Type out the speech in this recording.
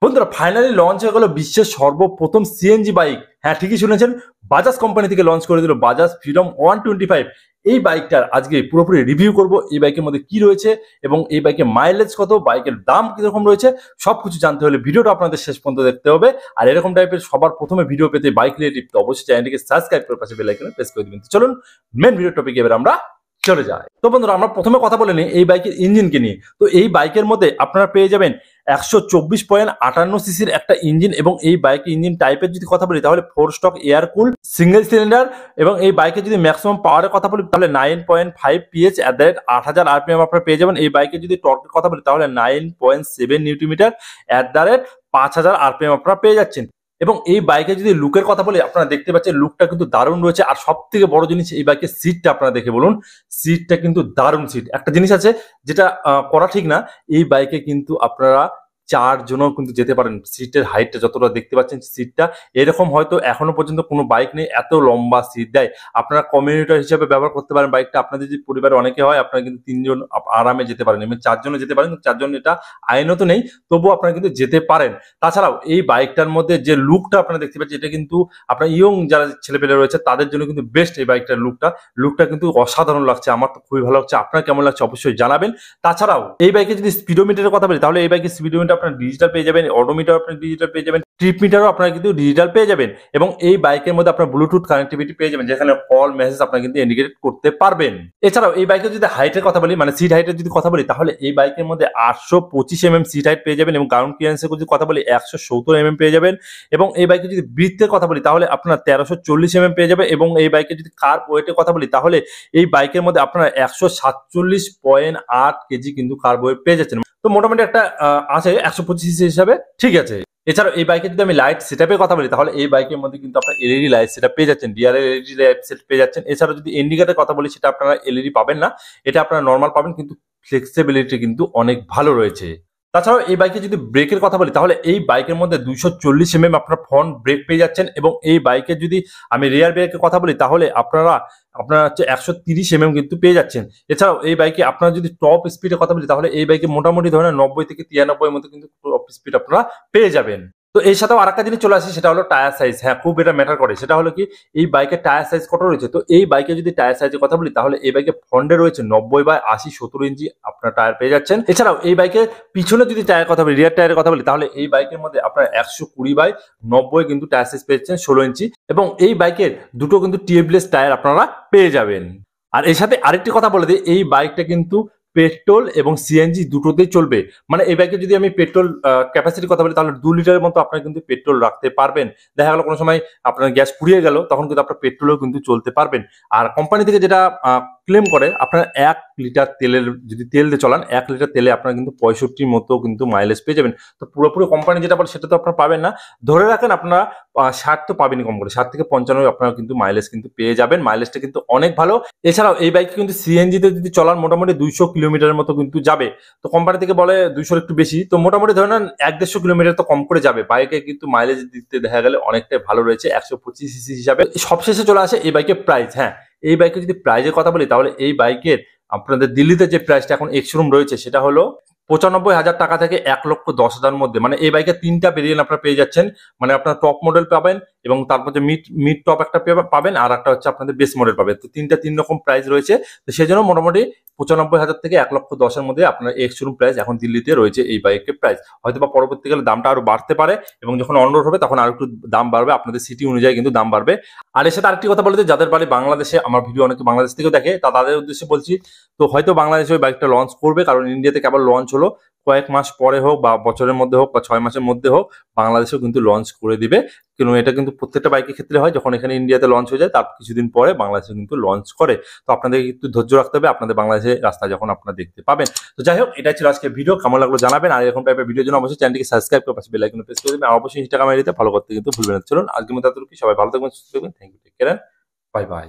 বন্ধুরা finally launch হয়ে গেল বিশ্বের সর্বপ্রথম সিএনজি বাইক। হ্যাঁ, ঠিকই শুনেছেন, বাজাজ কোম্পানি থেকে লঞ্চ করে দিল বাজাজ ফ্রিডম 125। এই বাইকটার আজকে পুরোপুরি রিভিউ করব। এই বাইকের মধ্যে কি রয়েছে এবং এই বাইকের মাইলেজ কত, বাইকের দাম কিরকম রয়েছে, সবকিছু জানতে হলে ভিডিওটা আপনাদের শেষ পর্যন্ত দেখতে হবে। আর এরকম টাইপের সবার প্রথমে ভিডিও পেতে বাইক রিলেটিভ তো অবশ্যই চ্যানেলটিকে সাবস্ক্রাইব করে পাশে বেল আইকনে প্রেস করে দিবেন। তো চলুন মেন ভিডিও টপিকে এবার আমরা চলে যায়। তো বন্ধুরা আমরা প্রথমে কথা বলে নিই এই বাইকের ইঞ্জিনকে নিয়ে। তো এই বাইকের মধ্যে আপনারা পেয়ে যাবেন 124.58 সিসির একটা ইঞ্জিন এবং এই বাইকের ইঞ্জিন টাইপের যদি কথা বলি তাহলে 4 স্টক এয়ার কুল সিঙ্গেল সিলিন্ডার এবং এই বাইকের যদি ম্যাক্সিমাম পাওয়ারের কথা বলি তাহলে 9.5 pH at the rate 8000 RPM আপনারা পেয়ে যাবেন। এই বাইকের যদি টর্কের কথা বলি তাহলে 9.7 Newton at the rate 5000 RPM আপনারা পেয়ে যাচ্ছেন। এবং এই বাইকে যদি লুকের কথা বলি আপনারা দেখতে পাচ্ছেন লুকটা কিন্তু দারুণ রয়েছে। আর সব থেকে বড় জিনিস এই বাইকের সিটটা আপনারা দেখে বলুন, সিটটা কিন্তু দারুণ সিট। একটা জিনিস আছে যেটা করা ঠিক না, এই বাইকে কিন্তু আপনারা 4 জনও কিন্তু যেতে পারেন। সিটের হাইটটা যতটা দেখতে পাচ্ছেন, সিটটা এরকম হয়তো এখনো পর্যন্ত কোনো বাইক নেই এত লম্বা সিট দেয়। আপনারা কমিউনিটার হিসেবে ব্যবহার করতে পারেন বাইকটা। আপনাদের যদি পরিবারে অনেকে হয় আপনারা কিন্তু 3 জন আরামে যেতে পারেন এবং 4 জনও যেতে পারেন। 4 জন এটা আইনত নেই, তবুও আপনারা কিন্তু যেতে পারেন। তাছাড়াও এই বাইকটার মধ্যে যে লুকটা আপনারা দেখতে পাচ্ছেন এটা কিন্তু আপনার ইয়ং যারা ছেলেপেলে রয়েছে তাদের জন্য কিন্তু বেস্ট। এই বাইকটার লুকটা কিন্তু অসাধারণ লাগছে, আমার তো খুবই ভালো লাগছে। আপনার কেমন লাগছে অবশ্যই জানাবেন। তাছাড়াও এই বাইকে যদি স্পিডোমিটারের কথা বলি তাহলে এই বাইকের স্পিডোমিটার আপনার ডিজিটাল পেয়ে যাবেন, অডোমিটার আপনার ডিজিটাল পেয়ে যাবেন, ট্রিপ মিটারও আপনারা কিন্তু ডিজিটাল পেয়ে যাবেন এবং এই বাইকের মধ্যে আপনার ব্লুটুথ কানেক্টিভিটি পেয়ে যাবেন যেখানে কল মেসেজ আপনারা কিন্তু ইন্ডিকেট করতে পারবেন। এছাড়াও এই বাইকের যদি হাইটের কথা বলি মানে সিট হাইটের যদি কথা বলি তাহলে এই বাইকের মধ্যে 825 mm সিট হাইট পেয়ে যাবেন এবং গ্রাউন্ড ক্লিয়ারেন্সের যদি কথা বলি 170 mm পেয়ে যাবেন এবং এই বাইকে যদি ব্রিথের কথা বলি তাহলে আপনারা 1340 mm পেয়ে যাবে এবং এই বাইকে যদি কার্ব ওয়েটের কথা বলি তাহলে এই বাইকের মধ্যে আপনারা 147.8 কেজি কিন্তু কার্ব ওয়েট পেয়ে যাচ্ছেন। তো মোটামুটি একটা আছে 125 সিসি হিসাবে, ঠিক আছে। এছাড়াও এই বাইকে যদি আমি লাইট সেটআপের কথা বলি তাহলে এই বাইকের মধ্যে কিন্তু আপনারা এলইডি লাইট সেটআপ পেয়ে যাচ্ছেন, ডিআরএল এলইডি লাইট সেট পেয়ে যাচ্ছেন। এছাড়াও যদি ইন্ডিকেটরের কথা বলি সেটা আপনারা এলইডি পাবেন না, এটা আপনারা নর্মাল পাবেন, কিন্তু ফ্লেক্সিবিলিটি কিন্তু অনেক ভালো রয়েছে। তাছাড়াও এই বাইকে যদি ব্রেকের কথা বলি তাহলে এই বাইকের মধ্যে 240 mm আপনার ফ্রন্ট ব্রেক পেয়ে যাচ্ছেন এবং এই বাইকের যদি আমি রিয়ার ব্রেকের কথা বলি তাহলে আপনারা হচ্ছে 130 mm কিন্তু পেয়ে যাচ্ছেন। এছাড়াও এই বাইকে আপনারা যদি টপ স্পিডের কথা বলি তাহলে এই বাইকে মোটামুটি ধরেন 90 থেকে 93 এর মধ্যে কিন্তু টপ স্পিড আপনারা পেয়ে যাবেন। তো এর সাথেও আরেকটা জিনিস চলে আসে সেটা হলো টায়ার সাইজ। হ্যাঁ, খুব এটা ম্যাটার করে। সেটা হলো কি এই বাইকের টায়ার সাইজ কত রয়েছে। তো এই বাইকে যদি টায়ার সাইজের কথা বলি তাহলে এই বাইকে ফ্রন্টে রয়েছে 90/80 17 ইঞ্চি আপনার টায়ার পেয়ে যাচ্ছেন। এছাড়াও এই বাইকের পিছনে যদি টায়ার কথা বলি, রিয়ার টায়ারের কথা বলি তাহলে এই বাইকের মধ্যে আপনার 120/90 কিন্তু টায়ার সাইজ পেয়েছেন 16 ইঞ্চি এবং এই বাইকের দুটো কিন্তু টিউবলেস টায়ার আপনারা পেয়ে যাবেন। আর এর সাথে আরেকটি কথা বলে দিই, এই বাইকটা কিন্তু পেট্রোল এবং সিএনজি দুটোতেই চলবে। মানে এই বাইকে যদি আমি পেট্রোল ক্যাপাসিটির কথা বলি তাহলে 2 লিটারের মতো আপনারা কিন্তু পেট্রোল রাখতে পারবেন। দেখা গেল কোনো সময় আপনার গ্যাস ফুরিয়ে গেল তখন কিন্তু আপনার পেট্রোলও কিন্তু চলতে পারবেন। আর কোম্পানি থেকে যেটা ক্লেম করে আপনার 1 লিটার তেলের যদি তেল দিয়ে চলান 1 লিটার তেলে আপনারা কিন্তু 65 মতো কিন্তু মাইলেজ পেয়ে যাবেন। তো পুরোপুরি কোম্পানি যেটা বলে সেটা তো আপনারা পাবেন না, ধরে রাখেন আপনারা 60 তো পাবেনই কম করে, 60 থেকে 95 আপনারা কিন্তু মাইলেজ কিন্তু পেয়ে যাবেন। মাইলেজটা কিন্তু অনেক ভালো। এছাড়াও এই বাইকে কিন্তু সিএনজিতে যদি চলান মোটামুটি 200 কিলোমিটারের মতো কিন্তু যাবে। তো কোম্পানি থেকে বলে 200 একটু বেশি, তো মোটামুটি ধরে নেন 1-150 কিলোমিটার তো কম করে যাবে। বাইকে কিন্তু মাইলেজ দিতে দেখা গেলে অনেকটাই ভালো রয়েছে 125 সিসি হিসাবে। সবশেষে চলে আসে এই বাইকের প্রাইস। হ্যাঁ, এই বাইকে যদি প্রাইজের কথা বলি তাহলে এই বাইকের আপনাদের দিল্লিতে যে প্রাইসটা এখন এক্সশোরুম রয়েছে সেটা হলো 95,000 টাকা থেকে 1,10,000 মধ্যে। মানে এই বাইকের 3টা ভেরিয়েন্ট আপনারা পেয়ে যাচ্ছেন। মানে আপনার টপ মডেল পাবেন এবং তারপর যে মিড টপ একটা পাবেন আর একটা হচ্ছে আপনাদের বেস মডেল পাবেন। তো 3 রকম প্রাইস রয়েছে। তো সেই জন্য মোটামুটি 95,000 থেকে 1,10,000 এর মধ্যে আপনার এক্সশোরুম প্রাইস এখন দিল্লিতে রয়েছে এই বাইকের প্রাইস। হয়তো বা পরবর্তীকালে দামটা আরো বাড়তে পারে এবং যখন অন রোড হবে তখন আরো একটু দাম বাড়বে, আপনাদের সিটি অনুযায়ী কিন্তু দাম বাড়বে। আর এর সাথে আরেকটি কথা বলতে, যাদের বাড়ি বাংলাদেশে, আমার ভিডিও অনেকে বাংলাদেশ থেকেও দেখে, তাদের উদ্দেশ্যে বলছি তো হয়তো বাংলাদেশে ওই বাইকটা লঞ্চ করবে, কারণ ইন্ডিয়াতে কেবল লঞ্চ হলো, কয়েক মাস পরে হোক বা বছরের মধ্যে হোক বা 6 মাসের মধ্যে হোক বাংলাদেশেও কিন্তু লঞ্চ করে দিবে। কিন্তু এটা কিন্তু প্রত্যেকটা বাইকের ক্ষেত্রে হয়, যখন এখানে ইন্ডিয়াতে লঞ্চ হয়ে যায় তার কিছুদিন পরে বাংলাদেশে কিন্তু লঞ্চ করে। তো আপনাদের একটু ধৈর্য রাখতে হবে আপনাদের বাংলাদেশের রাস্তা যখন আপনারা দেখতে পাবেন। তো যাই হোক, এটা ছিল আজকে ভিডিও। কেমন লাগলো জানাবেন। আর এরকম টাইপের ভিডিওর জন্য অবশ্যই চ্যানেলটিকে সাবস্ক্রাইব করে পাশে বেল আইকনে প্রেস করে দেবেন। আর অবশ্যই ইনস্টাগ্রামে ফলো করতে কিন্তু ভুলবেন না। চলুন আজকের মতো এতটুকু, সবাই ভালো থাকবেন, সুস্থ থাকবেন। Thank you, take care, bye by.